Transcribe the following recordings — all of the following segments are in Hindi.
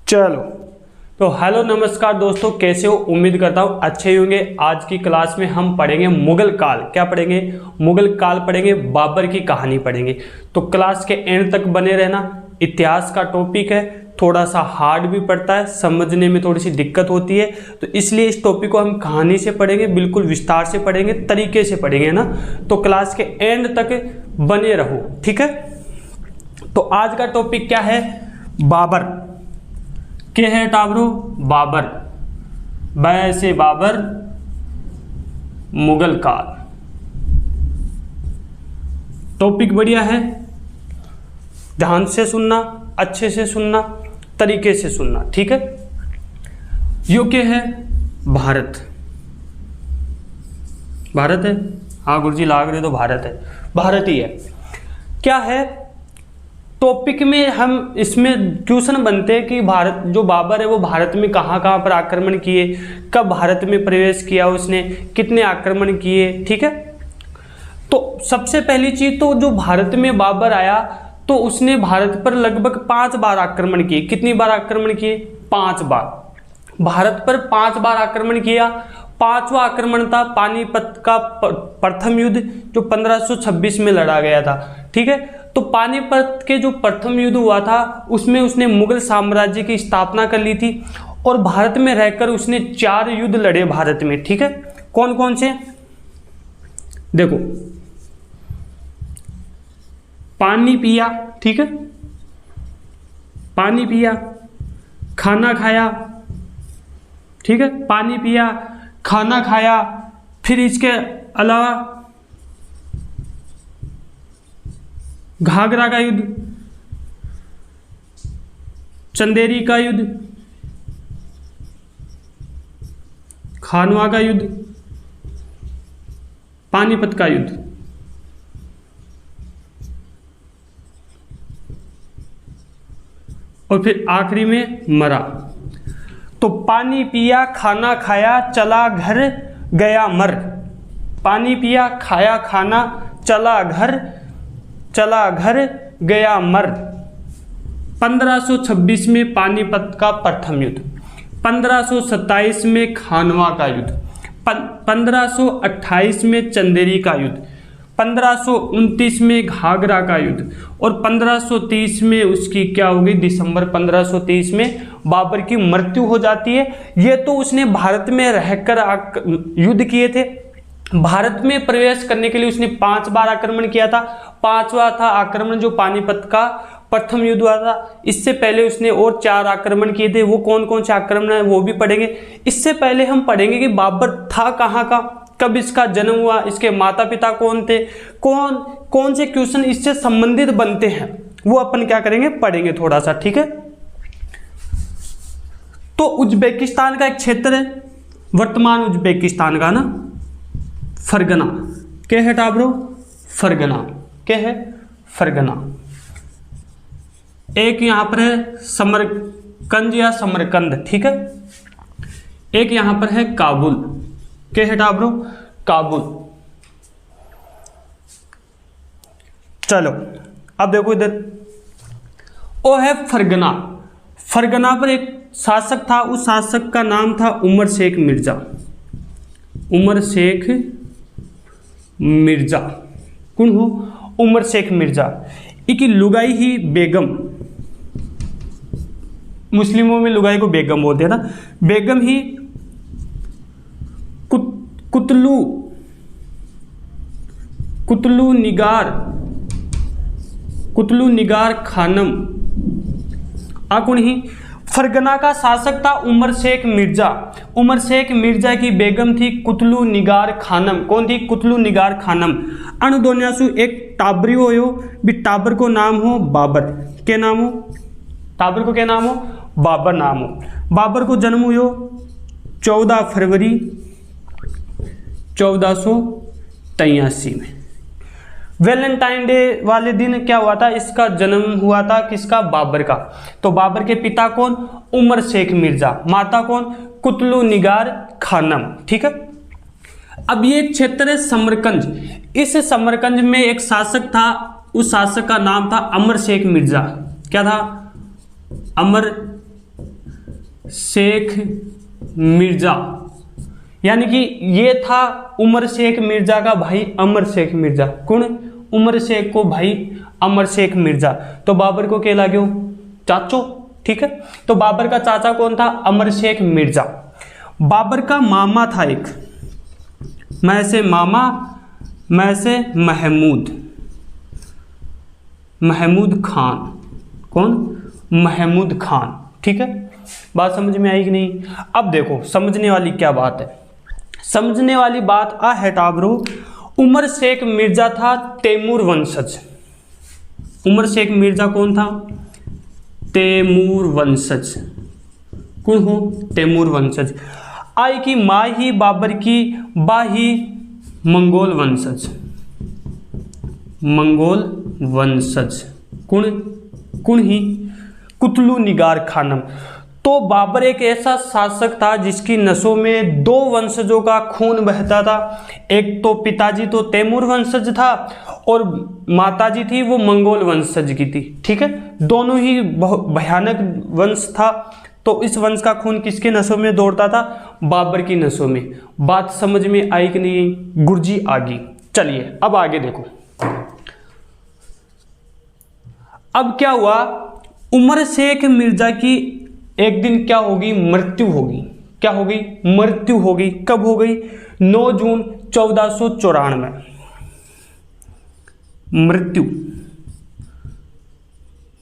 चलो तो हेलो नमस्कार दोस्तों, कैसे हो? उम्मीद करता हूँ अच्छे ही होंगे। आज की क्लास में हम पढ़ेंगे मुगल काल। क्या पढ़ेंगे? मुगल काल पढ़ेंगे, बाबर की कहानी पढ़ेंगे। तो क्लास के एंड तक बने रहना। इतिहास का टॉपिक है, थोड़ा सा हार्ड भी पड़ता है, समझने में थोड़ी सी दिक्कत होती है, तो इसलिए इस टॉपिक को हम कहानी से पढ़ेंगे, बिल्कुल विस्तार से पढ़ेंगे, तरीके से पढ़ेंगे ना। तो क्लास के एंड तक बने रहो, ठीक है। तो आज का टॉपिक क्या है? बाबर के है टाबरो, बाबर, वैसे बाबर, मुगल काल। टॉपिक बढ़िया है, ध्यान से सुनना, अच्छे से सुनना, तरीके से सुनना, ठीक है। यो क्या है? भारत। भारत है, हाँ गुरुजी लाग रहे तो भारत है, भारत ही है। क्या है टॉपिक में? हम इसमें क्वेश्चन बनते हैं कि भारत, जो बाबर है वो भारत में कहाँ कहाँ पर आक्रमण किए, कब भारत में प्रवेश किया उसने, कितने आक्रमण किए, ठीक है। तो सबसे पहली चीज तो जो भारत में बाबर आया तो उसने भारत पर लगभग 5 बार आक्रमण किए। कितनी बार आक्रमण किए? 5 बार। भारत पर 5 बार आक्रमण किया। 5वां आक्रमण था पानीपत का प्रथम युद्ध, जो 1526 में लड़ा गया था, ठीक है। तो पानीपत के जो प्रथम युद्ध हुआ था उसमें उसने मुगल साम्राज्य की स्थापना कर ली थी और भारत में रहकर उसने 4 युद्ध लड़े भारत में, ठीक है। कौन कौन से? देखो, पानी पिया, ठीक है, पानी पिया, खाना खाया, ठीक है, पानी पिया, खाना खाया। फिर इसके अलावा घाघरा का युद्ध, चंदेरी का युद्ध, खानवा का युद्ध, पानीपत का युद्ध। और फिर आखिरी में मरा। तो पानी पिया, खाना खाया, चला घर, गया मर। पानी पिया, खाया खाना, चला घर, गया मर। 1526 में पानीपत का प्रथम युद्ध, 1527 में खानवा का युद्ध, 1528 में चंदेरी का युद्ध, 1529 में घाघरा का युद्ध और 1530 में उसकी क्या होगी? दिसंबर 1530 में बाबर की मृत्यु हो जाती है। ये तो उसने भारत में रहकर युद्ध किए थे। भारत में प्रवेश करने के लिए उसने 5 बार आक्रमण किया था। 5वां था आक्रमण जो पानीपत का प्रथम युद्ध हुआ था। इससे पहले उसने और 4 आक्रमण किए थे। वो कौन कौन से आक्रमण है वो भी पढ़ेंगे। इससे पहले हम पढ़ेंगे कि बाबर था कहाँ का, कब इसका जन्म हुआ, इसके माता पिता कौन थे, कौन कौन से क्वेश्चन इससे संबंधित बनते हैं, वो अपन क्या करेंगे? पढ़ेंगे थोड़ा सा, ठीक है। तो उज्बेकिस्तान का एक क्षेत्र है, वर्तमान उज्बेकिस्तान का ना, फरगना। क्या है टाबरो? फरगना। क्या है? फरगना। एक यहां पर है समरकंद या समरकंद, ठीक है। एक यहां पर है काबुल। क्या है टाबरो? काबुल। चलो अब देखो इधर, वो है फरगना। फरगना पर एक शासक था, उस शासक का नाम था उमर शेख मिर्जा। उमर शेख मिर्जा कौन हो? उमर शेख मिर्जा। इनकी लुगाई ही बेगम, मुस्लिमों में लुगाई को बेगम बोलते हैं ना, बेगम ही कुतलू निगार खानम आकुन ही। फरगना का शासक था उमर शेख मिर्जा। उमर शेख मिर्जा की बेगम थी कुतलू निगार खानम। कौन थी? कुतलू निगार खानम। अणुदोन्यासु एक टाबरी हो भी, टाबर को नाम हो बाबर। क्या नाम हो? टाबर को क्या नाम हो? बाबर नाम हो। बाबर को जन्म हुई 14 फरवरी 1483 में। वैलेंटाइन डे वाले दिन क्या हुआ था? इसका जन्म हुआ था किसका? बाबर का। तो बाबर के पिता कौन? उमर शेख मिर्जा। माता कौन? कुतलू निगार खानम, ठीक है। अब ये क्षेत्र है समरकंद। इस समरकंद में एक शासक था, उस शासक का नाम था अमर शेख मिर्जा। क्या था? अमर शेख मिर्जा, यानी कि ये था उमर शेख मिर्जा का भाई अमर शेख मिर्जा। कौन? उमर शेख को भाई अमर शेख मिर्जा। तो बाबर को क्या लागो? चाचो। ठीक है, तो बाबर का चाचा कौन था? अमर शेख मिर्जा। बाबर का मामा था एक, मैं से मामा, मैं से महमूद खान। कौन? महमूद खान। ठीक है, बात समझ में आई कि नहीं? अब देखो समझने वाली क्या बात है, समझने वाली बात है टाबरो। उमर शेख मिर्जा था तैमूर वंशज। उमर शेख मिर्जा कौन था? तैमूर वंशज। कौन हो? तैमूर वंशज। आई की माँ ही बाबर की, बा ही मंगोल वंशज। मंगोल वंशज। कौन ही? कुतलू निगार खानम। तो बाबर एक ऐसा शासक था जिसकी नसों में दो वंशजों का खून बहता था। एक तो पिताजी तो तैमूर वंशज था और माताजी थी वो मंगोल वंशज की थी। ठीक है, दोनों ही बहुत भयानक वंश था। तो इस वंश का खून किसके नसों में दौड़ता था? बाबर की नसों में। बात समझ में आई कि नहीं? गुरजी आगी। चलिए अब आगे देखो। अब क्या हुआ? उमर शेख मिर्जा की एक दिन क्या होगी? मृत्यु होगी। क्या होगी? मृत्यु होगी। कब हो गई? 9 जून 1494। मृत्यु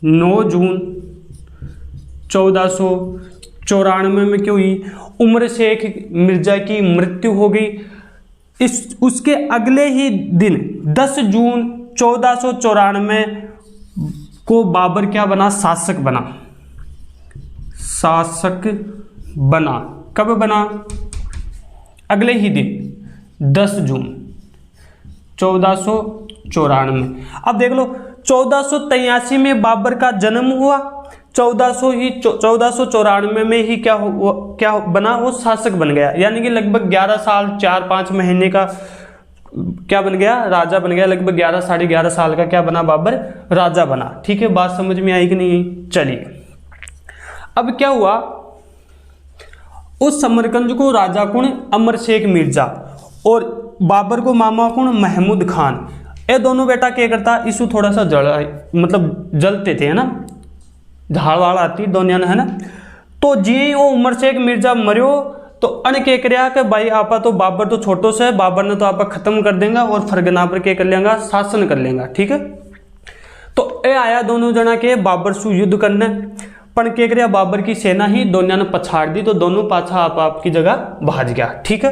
9 जून 1494 में क्यों हुई? उमर शेख मिर्जा की मृत्यु हो गई। उसके अगले ही दिन 10 जून 1494 को बाबर क्या बना? शासक बना। शासक बना। कब बना? अगले ही दिन 10 जून 1494। अब देख लो 1483 में बाबर का जन्म हुआ, 1494 में ही क्या बना? वो शासक बन गया। यानी कि लगभग 11 साल 4-5 महीने का क्या बन गया? राजा बन गया। लगभग 11 साढ़े 11 साल का क्या बना? बाबर राजा बना। ठीक है, बात समझ में आई कि नहीं? चलिए अब क्या हुआ? उस समरकंद को राजा कौन? अमर शेख मिर्जा, और बाबर को मामा कौन? महमूद खान। ये दोनों बेटा क्या करता? इसु थोड़ा सा जलते थे, है ना, झाड़ वाड़ आती दोनिया है ना। तो जी वो उमर शेख मिर्जा मरियो तो अन के करया कि भाई आपा तो बाबर तो छोटो से, बाबर ने तो आपा खत्म कर देगा और फरगना पर क्या कर लेगा? शासन कर लेगा। ठीक है, तो ए आया दोनों जना के बाबर से युद्ध करने, पण के करया बाबर की सेना ही दोनों ने पछाड़ दी, तो दोनों पाछा आप आपकी जगह भाज गया। ठीक है,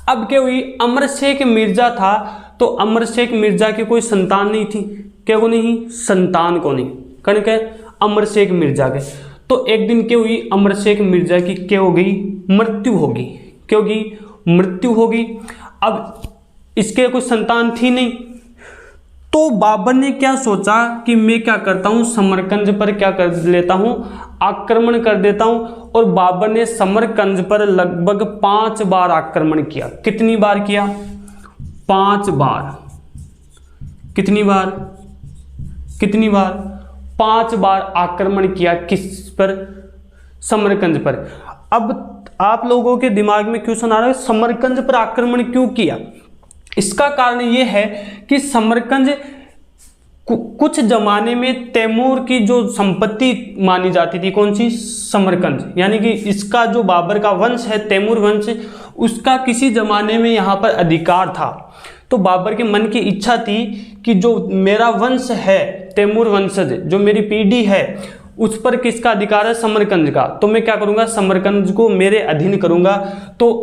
अब क्या हुई? अमर शेख मिर्जा था तो अमर शेख मिर्जा की कोई संतान नहीं थी। क्या को नहीं? संतान को नहीं। कन के अमर शेख मिर्जा के। तो एक दिन क्या हुई? अमर शेख मिर्जा की क्या हो गई? मृत्यु होगी। क्या होगी? मृत्यु होगी। अब इसके कोई संतान थी नहीं, तो बाबर ने क्या सोचा कि मैं क्या करता हूं, समरकंद पर क्या कर लेता हूं? आक्रमण कर देता हूं। और बाबर ने समरकंद पर लगभग 5 बार आक्रमण किया। कितनी बार किया? 5 बार। कितनी बार? 5 बार आक्रमण किया। किस पर? समरकंद पर। अब आप लोगों के दिमाग में क्वेश्चन आ रहा है, समरकंद पर आक्रमण क्यों किया? इसका कारण यह है कि समरकंद कुछ जमाने में तैमूर की जो संपत्ति मानी जाती थी, कौन सी? समरकंद। यानी कि इसका जो बाबर का वंश है, तैमूर वंश, उसका किसी जमाने में यहाँ पर अधिकार था। तो बाबर के मन की इच्छा थी कि जो मेरा वंश है, तैमूर वंशज, जो मेरी पीढ़ी है, उस पर किसका अधिकार है? समरकंद का। तो मैं क्या करूंगा? समरकंद को मेरे अधीन करूंगा। तो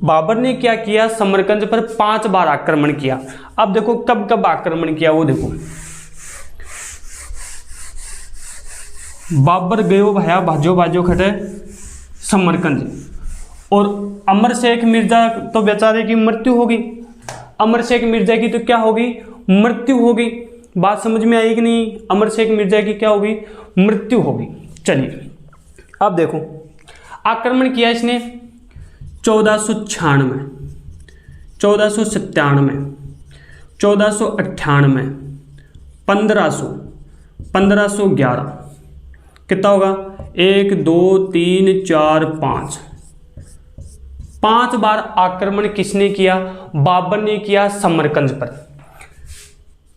बाबर ने क्या किया? समरकंद पर 5 बार आक्रमण किया। अब देखो कब कब आक्रमण किया वो देखो। बाबर गयो भया भाजो बाजो खटे समरकंद, और अमर शेख मिर्जा तो बेचारे की मृत्यु होगी। अमर शेख मिर्जा की तो क्या होगी? मृत्यु होगी। बात समझ में आई कि नहीं? अमर शेख मिर्जा की क्या होगी? मृत्यु होगी। चलिए अब देखो आक्रमण किया इसने 1496, 1497, 1498, 1500, 1511, कितना होगा, 1 2 3 4 5, 5 बार आक्रमण किसने किया, बाबर ने किया समरकंद पर।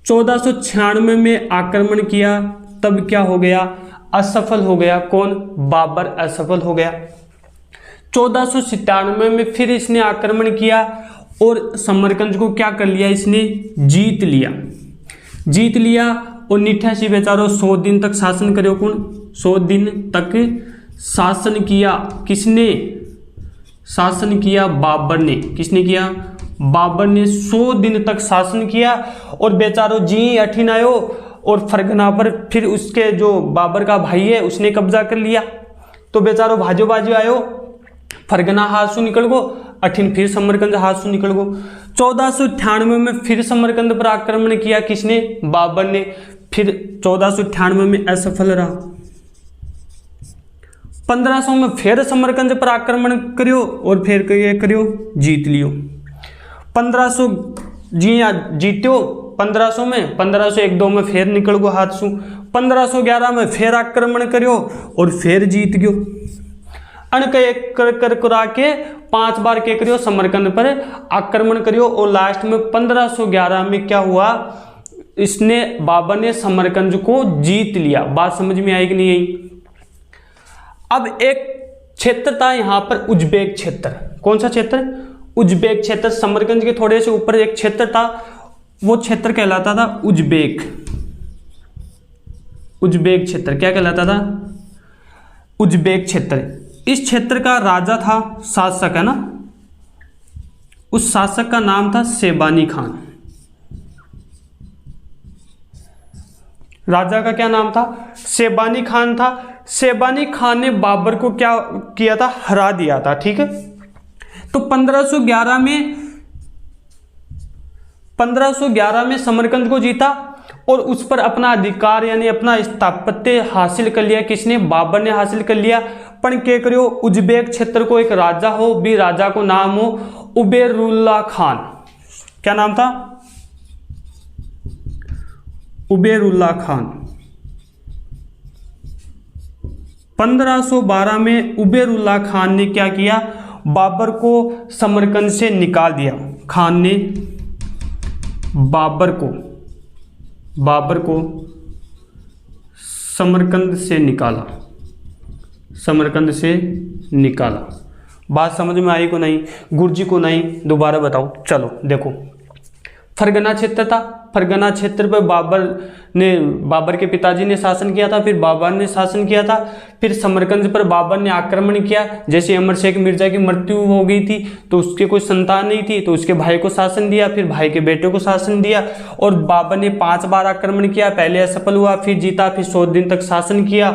1496 में आक्रमण किया, तब क्या हो गया, असफल हो गया। कौन, बाबर असफल हो गया। 1497 में फिर इसने आक्रमण किया और समरकंद को क्या कर लिया, इसने जीत लिया। और 88 बेचारो 100 दिन तक शासन करो। कौन, 100 दिन तक शासन किया। किसने शासन किया, बाबर ने। किसने किया, बाबर ने 100 दिन तक शासन किया। और बेचारो जी अठिन आयो और फरगना पर फिर उसके जो बाबर का भाई है उसने कब्जा कर लिया। तो बेचारो भाजो बाजू आयो, फरगना हाथ से निकल गो, अठिन फिर समरकंद हाथ से निकल गो। 1498 में फिर समरकंद पर आक्रमण किया, किसने, बाबर ने। फिर 1498 में असफल रहा। 1500 में फिर समरकंद पर आक्रमण करियो और फिर करियो जीत लियो। 1500 जीत्यो 1500 में, 1501-2 में फिर निकल गो हाथ सु। 1511 में फिर आक्रमण करियो और फिर जीत गयो। अणक एक कर के 5 बार के करियो समरकंद पर आक्रमण करियो और लास्ट में 1511 में क्या हुआ, इसने बाबर ने समरकंद को जीत लिया। बात समझ में आई कि नहीं आई। अब एक क्षेत्र था यहां पर उज्बेक क्षेत्र। कौन सा क्षेत्र, उज्बेक क्षेत्र। समरकंद के थोड़े से ऊपर एक क्षेत्र था, वो क्षेत्र कहलाता था उज्बेक क्षेत्र। क्या कहलाता था, उज्बेक क्षेत्र। इस क्षेत्र का राजा था, शासक है ना, उस शासक का नाम था शेबानी खान। राजा का क्या नाम था, शेबानी खान था। शेबानी खान ने बाबर को क्या किया था, हरा दिया था। ठीक है। तो 1511 में समरकंद को जीता और उस पर अपना अधिकार यानी अपना स्थापत्य हासिल कर लिया। किसने, बाबर ने हासिल कर लिया। पण क्या करियो, उज्बेक क्षेत्र को एक राजा हो, भी राजा को नाम हो उबेरुल्ला खान। क्या नाम था, उबेरुल्ला खान। 1512 में उबेरुल्ला खान ने क्या किया, बाबर को समरकंद से निकाल दिया। खान ने बाबर को समरकंद से निकाला। बात समझ में आई को नहीं, गुरुजी को नहीं, दोबारा बताओ। चलो देखो, फरगना क्षेत्र था। फरगना क्षेत्र पर बाबर के पिताजी ने शासन किया था, फिर बाबर ने शासन किया था। फिर समरकंद पर बाबर ने आक्रमण किया। जैसे अमर शेख मिर्जा की मृत्यु हो गई थी तो उसके कोई संतान नहीं थी, तो उसके भाई को शासन दिया, फिर भाई के बेटे को शासन दिया। और बाबर ने 5 बार आक्रमण किया, पहले असफल हुआ, फिर जीता, फिर 100 दिन तक शासन किया,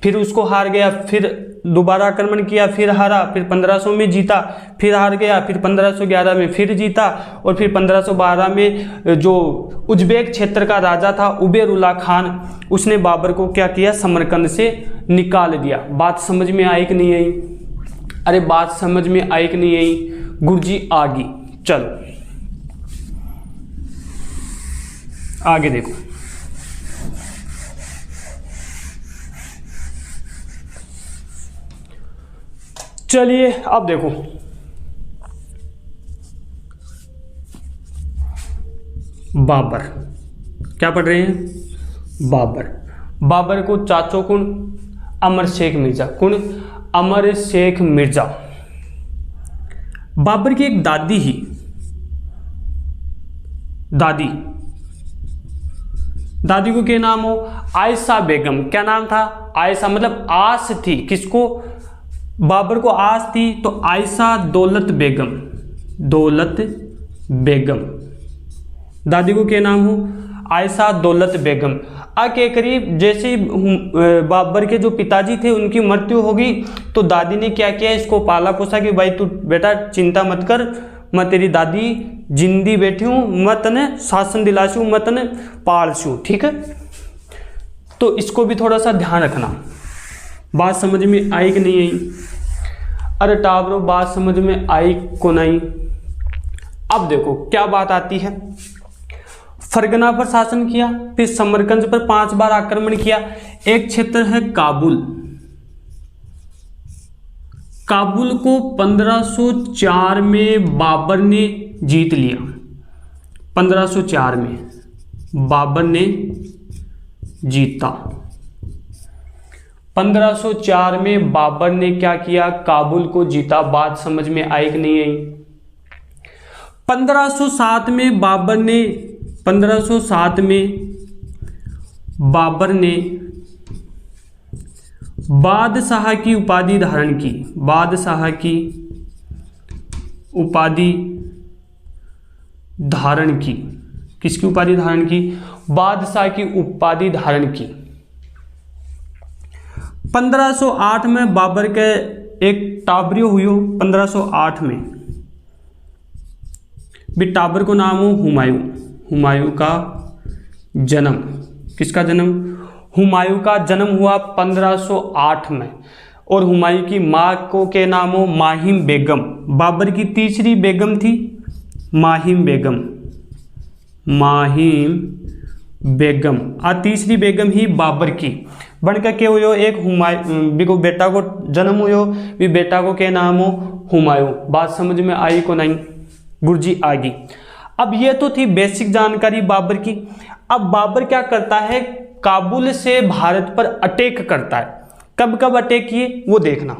फिर उसको हार गया, फिर दोबारा आक्रमण किया, फिर हारा, फिर 1500 में जीता, फिर हार गया, फिर 1511 में फिर जीता, और फिर 1512 में जो उज्बेक क्षेत्र का राजा था उबेरुल्ला खान, उसने बाबर को क्या किया, समरकंद से निकाल दिया। बात समझ में आई कि नहीं आई? अरे बात समझ में आई कि नहीं आई? गुरुजी आगे चलो, आगे देखो। चलिए अब देखो, बाबर क्या पढ़ रहे हैं? बाबर को चाचो कौन? अमर शेख मिर्जा। कौन? अमर शेख मिर्जा। बाबर की एक दादी ही, दादी को क्या नाम हो? आयशा बेगम। क्या नाम था? आयशा, मतलब आस थी किसको? बाबर को आस थी, तो आयशा दौलत बेगम। दादी को क्या नाम हो? आयशा दौलत बेगम। के करीब जैसे बाबर के जो पिताजी थे उनकी मृत्यु होगी, तो दादी ने क्या किया, इसको पाला पोसा कि भाई तू बेटा चिंता मत कर, मैं तेरी दादी जिंदी बैठी हूँ, मत ने शासन दिलाशू, मत ने पालशू। ठीक है, तो इसको भी थोड़ा सा ध्यान रखना। बात समझ में आई कि नहीं आई? अरे टाबरो बात समझ में आई को नहीं? अब देखो क्या बात आती है। फरगना पर शासन किया, फिर समरकंद पर 5 बार आक्रमण किया। एक क्षेत्र है काबुल। काबुल को 1504 में बाबर ने जीत लिया। 1504 में बाबर ने जीता। 1504 में बाबर ने क्या किया, काबुल को जीता। बात समझ में आई कि नहीं आई? 1507 में बाबर ने बादशाह की उपाधि धारण की। बादशाह की उपाधि धारण की। किसकी उपाधि धारण की? बादशाह की उपाधि धारण की। 1508 में बाबर के एक टाबरियो हुई। 1508 में भी टाबर को नाम हो हुमायूं। हुमायूं का जन्म, किसका जन्म? हुमायूं का जन्म हुआ 1508 में। और हुमायूं की माँ को के नाम हो माहिम बेगम। बाबर की तीसरी बेगम थी माहिम बेगम। माहिम बेगम तीसरी बेगम ही बाबर की बनकर के हुई। एक हुमायूं को बेटा को जन्म हुई, भी बेटा को के नाम हो हुमायूं। बात समझ में आई को नहीं? गुरुजी आ गई। अब ये तो थी बेसिक जानकारी बाबर की। अब बाबर क्या करता है, काबुल से भारत पर अटैक करता है। कब कब अटैक किए वो देखना।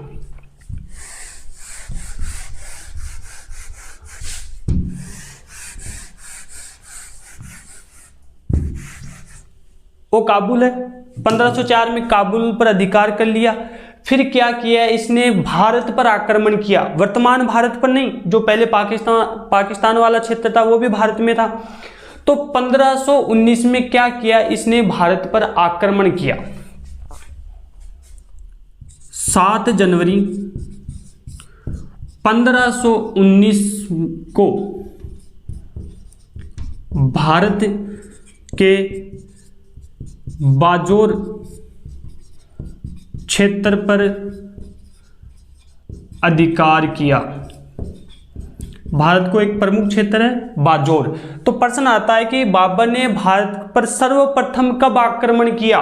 वो काबुल है, 1504 में काबुल पर अधिकार कर लिया। फिर क्या किया इसने, भारत पर आक्रमण किया। वर्तमान भारत पर नहीं, जो पहले पाकिस्तान वाला क्षेत्र था वो भी भारत में था। तो 1519 में क्या किया इसने, भारत पर आक्रमण किया। 7 जनवरी 1519 को भारत के बाजोर क्षेत्र पर अधिकार किया। भारत को एक प्रमुख क्षेत्र है बाजोर। तो प्रश्न आता है कि बाबर ने भारत पर सर्वप्रथम कब आक्रमण किया?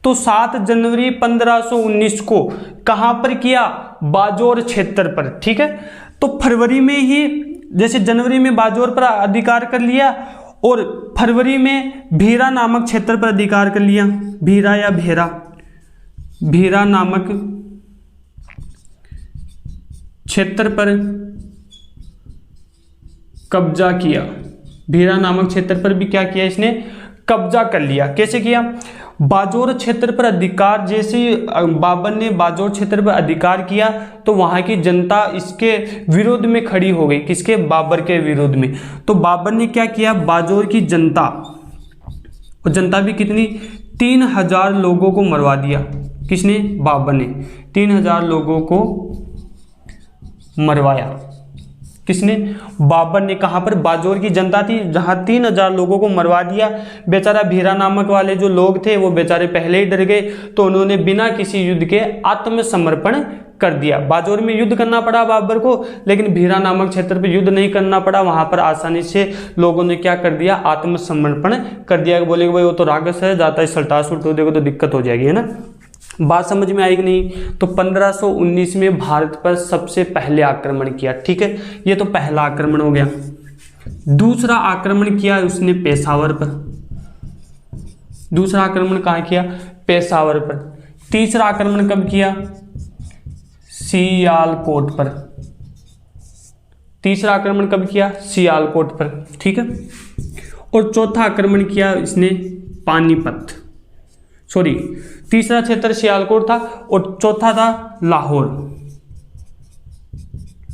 तो 7 जनवरी 1519 को। कहां पर किया? बाजोर क्षेत्र पर। ठीक है, तो फरवरी में ही, जैसे जनवरी में बाजोर पर अधिकार कर लिया और फरवरी में भीरा नामक क्षेत्र पर अधिकार कर लिया। भीरा या भीरा नामक क्षेत्र पर कब्जा किया। भीरा नामक क्षेत्र पर भी क्या किया इसने, कब्जा कर लिया। कैसे किया? बाजोर क्षेत्र पर अधिकार, जैसे बाबर ने बाजोर क्षेत्र पर अधिकार किया तो वहां की जनता इसके विरोध में खड़ी हो गई। किसके? बाबर के विरोध में। तो बाबर ने क्या किया, बाजोर की जनता, और जनता भी कितनी, 3000 लोगों को मरवा दिया। किसने? बाबर ने 3000 लोगों को मरवाया। किसने? बाबर ने। कहां पर? बाजोर की जनता थी जहां 3000 लोगों को मरवा दिया। बेचारा भीरा नामक वाले जो लोग थे वो बेचारे पहले ही डर गए, तो उन्होंने बिना किसी युद्ध के आत्मसमर्पण कर दिया। बाजोर में युद्ध करना पड़ा बाबर को, लेकिन भीरा नामक क्षेत्र पर युद्ध नहीं करना पड़ा। वहां पर आसानी से लोगों ने क्या कर दिया, आत्मसमर्पण कर दिया। बोले भाई वो तो राक्षस है, जाता है सल्टा सुल्ट हो देखो तो दिक्कत हो जाएगी, है ना। बात समझ में आई कि नहीं? तो 1519 में भारत पर सबसे पहले आक्रमण किया। ठीक है, ये तो पहला आक्रमण हो गया। दूसरा आक्रमण किया उसने पेशावर पर। दूसरा आक्रमण कहाँ किया? पेशावर पर। तीसरा आक्रमण कब किया? सियालकोट पर। तीसरा आक्रमण कब किया? सियालकोट पर। ठीक है, और चौथा आक्रमण किया इसने पानीपत। सॉरी, तीसरा क्षेत्र सियालकोट था और चौथा था लाहौर।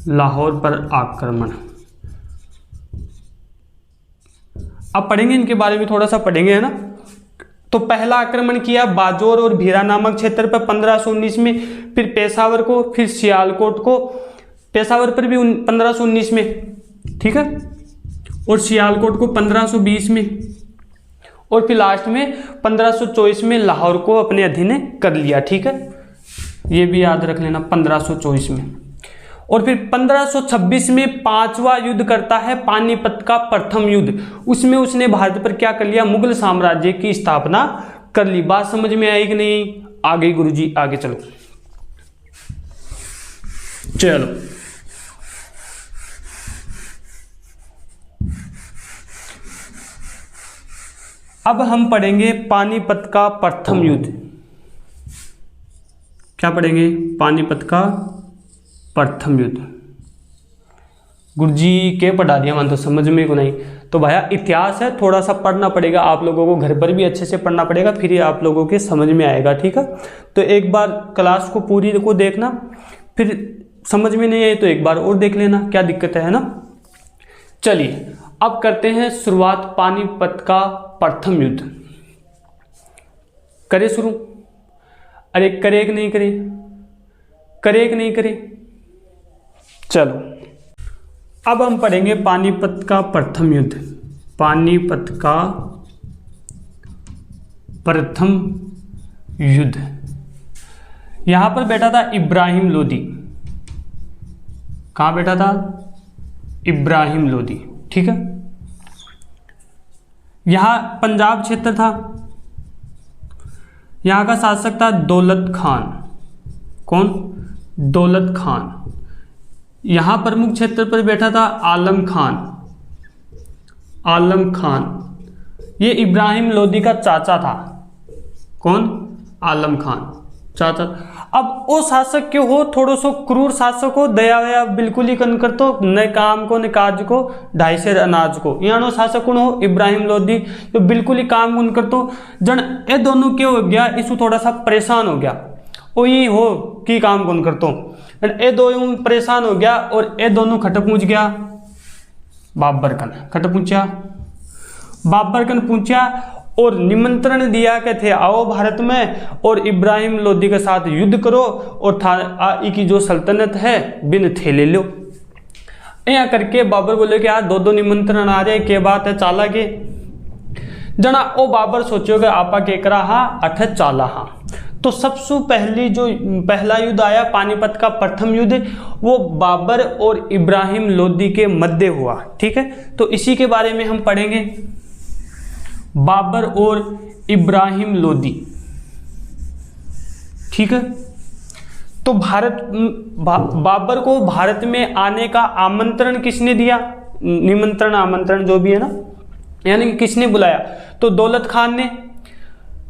लाहौर पर आक्रमण। अब पढ़ेंगे इनके बारे में, थोड़ा सा पढ़ेंगे, है ना। तो पहला आक्रमण किया बाजोर और भीरा नामक क्षेत्र पर 1519 में, फिर पेशावर को, फिर सियालकोट को। पेशावर पर भी 1519 में, ठीक है, और सियालकोट को 1520 में, और फिर लास्ट में 1524 में लाहौर को अपने अधीन कर लिया। ठीक है, ये भी याद रख लेना, 1524 में। और फिर 1526 में पांचवा युद्ध करता है, पानीपत का प्रथम युद्ध। उसमें उसने भारत पर क्या कर लिया, मुगल साम्राज्य की स्थापना कर ली। बात समझ में आई कि नहीं? आ गई गुरुजी, आगे चलो। चलो अब हम पढ़ेंगे पानीपत का प्रथम युद्ध। क्या पढ़ेंगे? पानीपत का प्रथम युद्ध। गुरुजी के पढ़ा दिया, मान तो समझ में को नहीं। तो भैया इतिहास है, थोड़ा सा पढ़ना पड़ेगा आप लोगों को, घर पर भी अच्छे से पढ़ना पड़ेगा, फिर ये आप लोगों के समझ में आएगा। ठीक है, तो एक बार क्लास को पूरी को देखना, फिर समझ में नहीं आए तो एक बार और देख लेना, क्या दिक्कत है ना। चलिए अब करते हैं शुरुआत पानीपत का प्रथम युद्ध। करे शुरू? अरे करे कि नहीं करे? करे कि नहीं करे? चलो अब हम पढ़ेंगे पानीपत का प्रथम युद्ध। पानीपत का प्रथम युद्ध। यहां पर बैठा था इब्राहिम लोदी। कहां बैठा था? इब्राहिम लोदी। ठीक है, यहां पंजाब क्षेत्र था, यहां का शासक था दौलत खान। कौन? दौलत खान। यहां प्रमुख क्षेत्र पर बैठा था आलम खान। आलम खान ये इब्राहिम लोदी का चाचा था। कौन? आलम खान चाचा। अब वो शासक क्यों हो, थोड़ो सो क्रूर शासक हो, दया वया बिल्कुल ही कन कर तो न काम को न काज को, ढाई शेर अनाज को, यानो शासक कौन हो? इब्राहिम लोदी। तो बिल्कुल ही काम उन कर तो जन ये दोनों क्यों हो गया, इसको थोड़ा सा परेशान हो गया। वो ये हो कि काम कौन कर तो ए दो परेशान हो गया और ए दोनों खट पूछ गया बाबर कन। खट पूछा बाबर कन पूछा और निमंत्रण दिया कि थे आओ भारत में और इब्राहिम लोदी के साथ युद्ध करो और की जो सल्तनत है बिन थे ले लो। यहाँ करके बाबर बोले कि यार दो दो निमंत्रण आ रहे, क्या बात है, चाला के जना। ओ बाबर सोचो कि आपा के करा हा अठ चाला हा। तो सबसे पहली जो पहला युद्ध आया पानीपत का प्रथम युद्ध, वो बाबर और इब्राहिम लोदी के मध्य हुआ। ठीक है, तो इसी के बारे में हम पढ़ेंगे, बाबर और इब्राहिम लोदी। ठीक है, तो बाबर को भारत में आने का आमंत्रण किसने दिया? निमंत्रण आमंत्रण जो भी है ना, यानी कि किसने बुलाया? तो दौलत खान ने।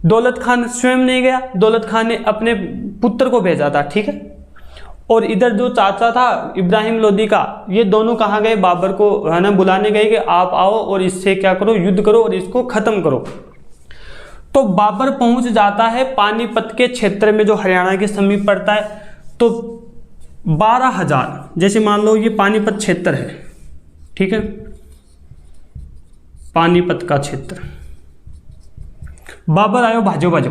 दौलत खान स्वयं नहीं गया, दौलत खान ने अपने पुत्र को भेजा था। ठीक है, और इधर जो चाचा था इब्राहिम लोदी का, ये दोनों कहाँ गए? बाबर को है ना बुलाने गए कि आप आओ और इससे क्या करो, युद्ध करो और इसको खत्म करो। तो बाबर पहुंच जाता है पानीपत के क्षेत्र में जो हरियाणा के समीप पड़ता है। तो 12,000, जैसे मान लो ये पानीपत क्षेत्र है। ठीक है, पानीपत का क्षेत्र। बाबर आयो भाजो भाजो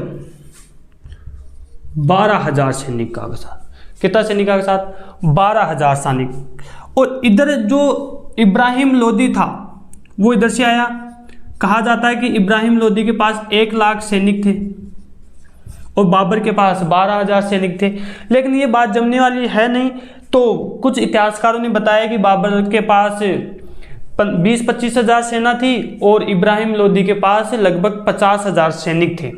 12,000 सैनिक का साथ। कितना सैनिकों के साथ? 12,000 सैनिक। और इधर जो इब्राहिम लोदी था वो इधर से आया। कहा जाता है कि इब्राहिम लोदी के पास 1 लाख सैनिक थे और बाबर के पास 12,000 सैनिक थे। लेकिन ये बात जमने वाली है नहीं। तो कुछ इतिहासकारों ने बताया कि बाबर के पास 20-25 हजार सेना थी और इब्राहिम लोदी के पास लगभग 50,000 सैनिक थे।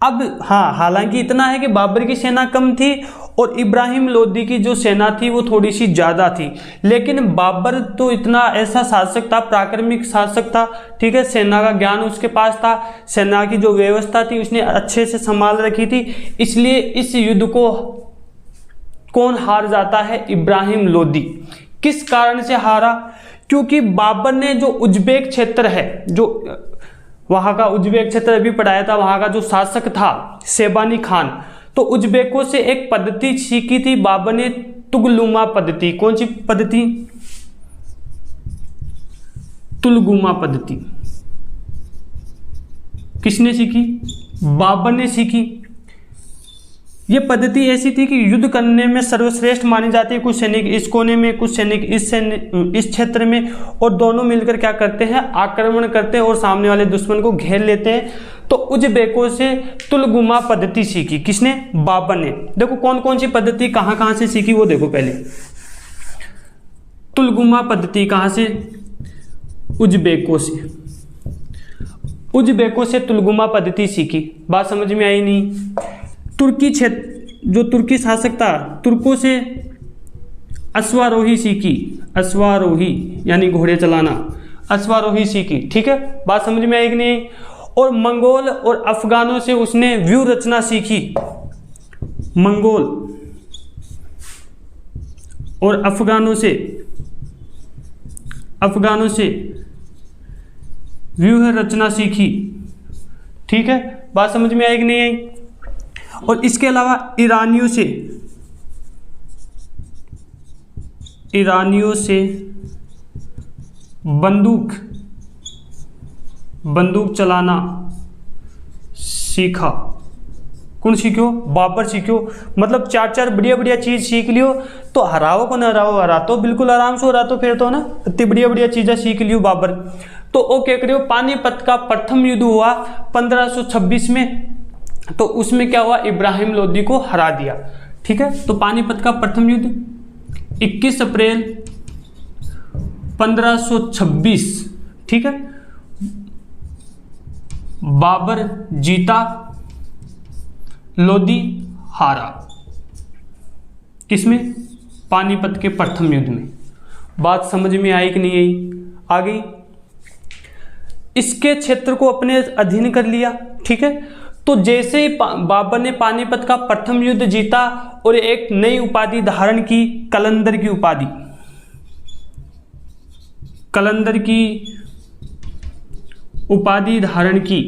अब हाँ, हालांकि इतना है कि बाबर की सेना कम थी और इब्राहिम लोदी की जो सेना थी वो थोड़ी सी ज़्यादा थी। लेकिन बाबर तो इतना ऐसा शासक था, पराक्रमिक शासक था। ठीक है, सेना का ज्ञान उसके पास था, सेना की जो व्यवस्था थी उसने अच्छे से संभाल रखी थी। इसलिए इस युद्ध को कौन हार जाता है? इब्राहिम लोदी। किस कारण से हारा? क्योंकि बाबर ने जो उज्बेक क्षेत्र है, जो वहां का उज्बेक क्षेत्र अभी पढ़ाया था, वहां का जो शासक था शेबानी खान, तो उज्बेकों से एक पद्धति सीखी थी बाबर ने, तुगलुमा पद्धति। कौन सी पद्धति? तुलगुमा पद्धति। किसने सीखी? बाबर ने सीखी। ये पद्धति ऐसी थी कि युद्ध करने में सर्वश्रेष्ठ मानी जाती है। कुछ सैनिक इस कोने में, कुछ सैनिक इस क्षेत्र में, और दोनों मिलकर क्या करते हैं, आक्रमण करते हैं और सामने वाले दुश्मन को घेर लेते हैं। तो उज़्बेकों से तुलगुमा पद्धति सीखी। किसने? बाबर ने। देखो कौन कौन सी पद्धति कहाँ कहाँ से सीखी वो देखो। पहले तुलगुमा पद्धति कहाँ से? उज़्बेकों से। उज़्बेकों से तुलगुमा पद्धति सीखी। बात समझ में आई नहीं? तुर्की क्षेत्र, जो तुर्की शासक था, तुर्कों से अश्वारोही सीखी। अश्वारोही यानी घोड़े चलाना, अश्वारोही सीखी। ठीक है, बात समझ में आई कि नहीं? और मंगोल और अफगानों से उसने व्यूह रचना सीखी। मंगोल और अफगानों से व्यूह रचना सीखी। ठीक है, बात समझ में आई कि नहीं आई? और इसके अलावा ईरानियों से बंदूक चलाना सीखा। कौन सीखो? बाबर सीखो। मतलब चार चार बढ़िया बढ़िया चीज सीख लियो तो हराओ को न हरा तो बिल्कुल आराम से हो रहा तो फिर तो ना इतनी बढ़िया बढ़िया चीजें सीख लियो बाबर। तो वो क्या करियो, पानीपत का प्रथम युद्ध हुआ 1526 में। तो उसमें क्या हुआ, इब्राहिम लोदी को हरा दिया। ठीक है, तो पानीपत का प्रथम युद्ध 21 अप्रैल 1526। ठीक है, बाबर जीता, लोदी हारा। किसमें? पानीपत के प्रथम युद्ध में। बात समझ में आई कि नहीं आई? आ गई। इसके क्षेत्र को अपने अधीन कर लिया। ठीक है, तो जैसे ही बाबर ने पानीपत का प्रथम युद्ध जीता और एक नई उपाधि धारण की, कलंदर की उपाधि। कलंदर की उपाधि धारण की,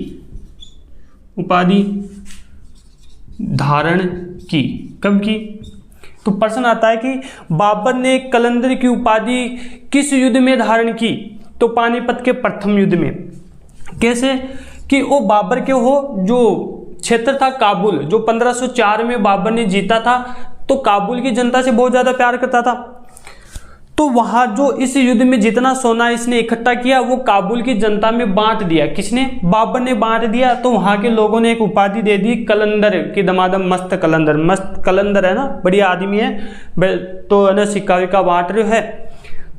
उपाधि धारण की। कब की? तो प्रश्न आता है कि बाबर ने कलंदर की उपाधि किस युद्ध में धारण की? तो पानीपत के प्रथम युद्ध में। कैसे? कि वो बाबर के हो जो क्षेत्र था काबुल, जो 1504 में बाबर ने जीता था, तो काबुल की जनता से बहुत ज्यादा प्यार करता था। तो वहां जो इस युद्ध में जितना सोना इसने इकट्ठा किया वो काबुल की जनता में बांट दिया। किसने? बाबर ने बांट दिया। तो वहां के लोगों ने एक उपाधि दे दी, कलंदर की दमादम। मस्त कलंदर, मस्त कलंदर है ना, बढ़िया आदमी है, तो है ना, सिक्का विक्का बांट रहे है,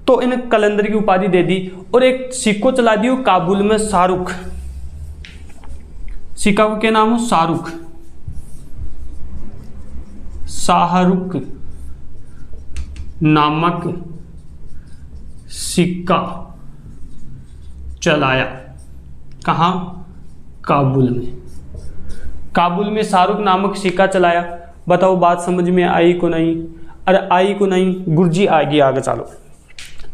तो इन कलंदर की उपाधि दे दी। और एक सिक्को चला दी काबुल में, शाहरुख। सिक्का को क्या नाम हो? शाहरुख। शाहरुख नामक सिक्का चलाया। कहाँ? काबुल में। काबुल में शाहरुख नामक सिक्का चलाया। बताओ बात समझ में आई को नहीं? अरे आई को नहीं, गुरुजी आएगी आगे। चलो,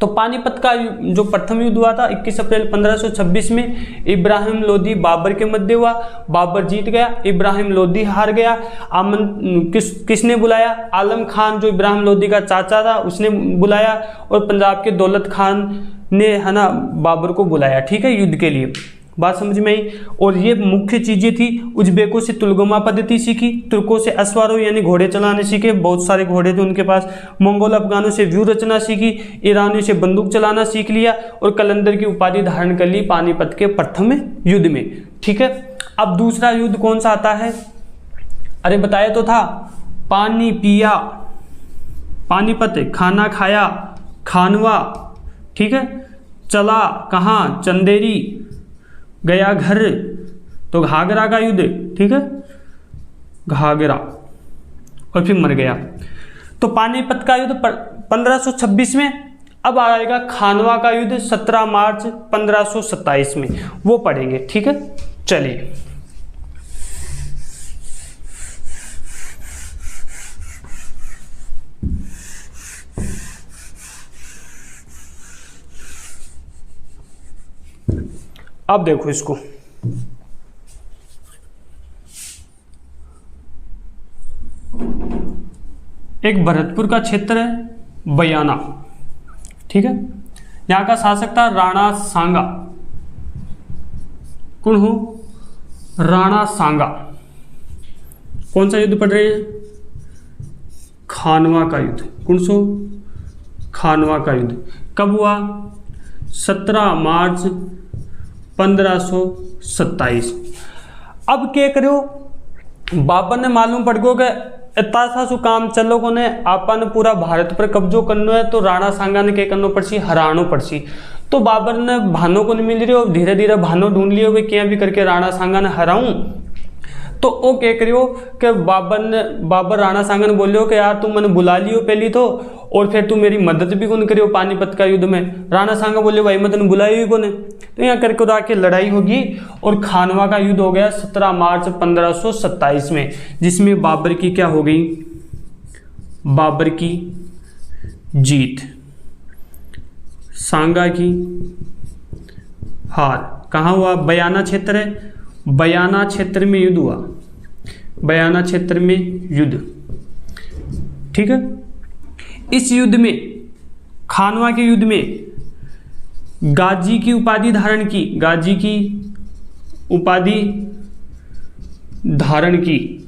तो पानीपत का जो प्रथम युद्ध हुआ था 21 अप्रैल 1526 में, इब्राहिम लोदी बाबर के मध्य हुआ। बाबर जीत गया, इब्राहिम लोदी हार गया। किसने बुलाया? आलम खान, जो इब्राहिम लोदी का चाचा था, उसने बुलाया। और पंजाब के दौलत खान ने, है ना, बाबर को बुलाया। ठीक है, युद्ध के लिए। बात समझ में आई? और ये मुख्य चीजें थी। उज़्बेकों से तुलगुमा पद्धति सीखी, तुर्कों से अश्वारोह यानी घोड़े चलाने सीखे, बहुत सारे घोड़े थे उनके पास। मंगोल अफगानों से व्यूह रचना सीखी, ईरानियों से बंदूक चलाना सीख लिया, और कलंदर की उपाधि धारण कर ली पानीपत के प्रथम युद्ध में। ठीक है, अब दूसरा युद्ध कौन सा आता है? अरे बताया तो था, पानी पिया, पानीपत, खाना खाया, खानवा। ठीक है, चला कहाँ? चंदेरी, गया घर, तो घाघरा का युद्ध। ठीक है, घाघरा, और फिर मर गया। तो पानीपत का युद्ध 1526 में। अब आएगा खानवा का युद्ध 17 मार्च 1527 में, वो पढ़ेंगे। ठीक है, चलिए। अब देखो इसको, एक भरतपुर का क्षेत्र है, बयाना। ठीक है, यहां का शासक था राणा सांगा। कौन हो? राणा सांगा। कौन सा युद्ध पढ़ रहे हैं? खानवा का युद्ध। कौन सो? खानवा का युद्ध कब हुआ? 17 मार्च 1527। अब क्या करो, बाबर ने मालूम पड़ गयो कि इतना सा सु काम चलो को ने आपन पूरा भारत पर कब्जो करनो है, तो राणा सांगा ने क्या करनो पड़सी? हरानो पड़सी। तो बाबर ने भानो को नहीं मिल रही हो, धीरे धीरे भानो ढूंढ लियो भाई क्या भी करके राणा सांगा ने हराऊं। तो वो क्या करियो कि बाबर राणा सांगा ने बोलियो कि यार तुम मैंने बुला लियो पहली तो, और फिर तू मेरी मदद भी कौन करियो पानीपत का युद्ध में। राणा सांगा बोलियो भाई मैं तेन बुलाई हुई कोने। तो यहाँ करके आके लड़ाई होगी और खानवा का युद्ध हो गया 17 मार्च 1527 में, जिसमें बाबर की क्या हो गई? बाबर की जीत, सांगा की हार। कहाँ हुआ? बयाना क्षेत्र है, बयाना क्षेत्र में युद्ध हुआ, बयाना क्षेत्र में युद्ध। ठीक है। इस युद्ध में, खानवा के युद्ध में गाजी की उपाधि धारण की, गाजी की उपाधि धारण की।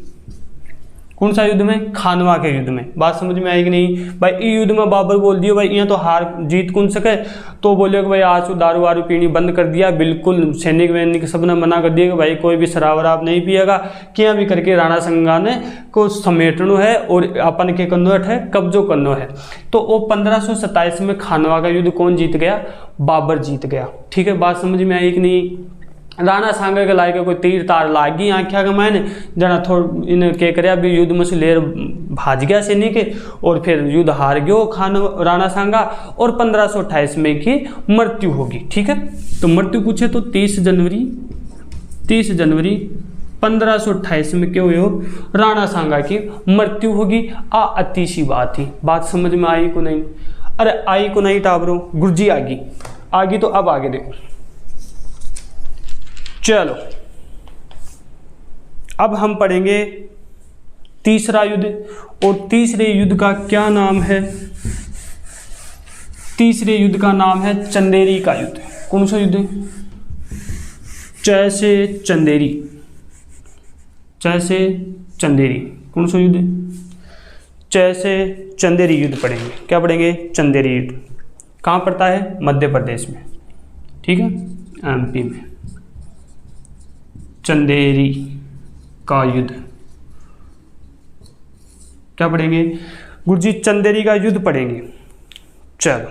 कौन सा युद्ध में? खानवा के युद्ध में। बात समझ में आई कि नहीं भाई? इस युद्ध में बाबर बोल दियो भाई यहाँ तो हार जीत कौन सके, तो बोलियो कि भाई आज तो दारू वारू पीनी बंद कर दिया, बिल्कुल सैनिक वैनिक सब ने मना कर दिया कि भाई कोई भी शराब वराब नहीं पिएगा, क्या भी करके राणा सांगा ने को समेटनो है और अपन के करनो है, कब्जो करनो है। तो वो 1527 में खानवा का युद्ध कौन जीत गया? बाबर जीत गया। ठीक है, बात समझ में आई कि नहीं? राणा सांगा के लायक कोई तीर तार लाग गई आख्या के मैंने जना थोड़ा इन्हें क्या करे अभी युद्ध में से लेर भाज गया सैनिक और फिर युद्ध हार गयो राणा सांगा और 1528 में की मृत्यु होगी। ठीक है, तो मृत्यु पूछे तो 30 जनवरी 1528 में क्या हुआ? राणा सांगा की मृत्यु होगी। अति सी बात थी। बात समझ में आई को नहीं? अरे आई को नहीं टाबरो, गुरुजी आगी तो अब आगे देखो। चलो अब हम पढ़ेंगे तीसरा युद्ध, और तीसरे युद्ध का क्या नाम है? तीसरे युद्ध का नाम है चंदेरी का युद्ध। कौन सा युद्ध? जैसे चंदेरी, जैसे चंदेरी। कौन सा युद्ध? जैसे चंदेरी युद्ध पढ़ेंगे। क्या पढ़ेंगे? चंदेरी युद्ध। कहाँ पड़ता है? मध्य प्रदेश में। ठीक है, एमपी में। चंदेरी का युद्ध क्या पढ़ेंगे? गुरुजी चंदेरी का युद्ध पढ़ेंगे। चलो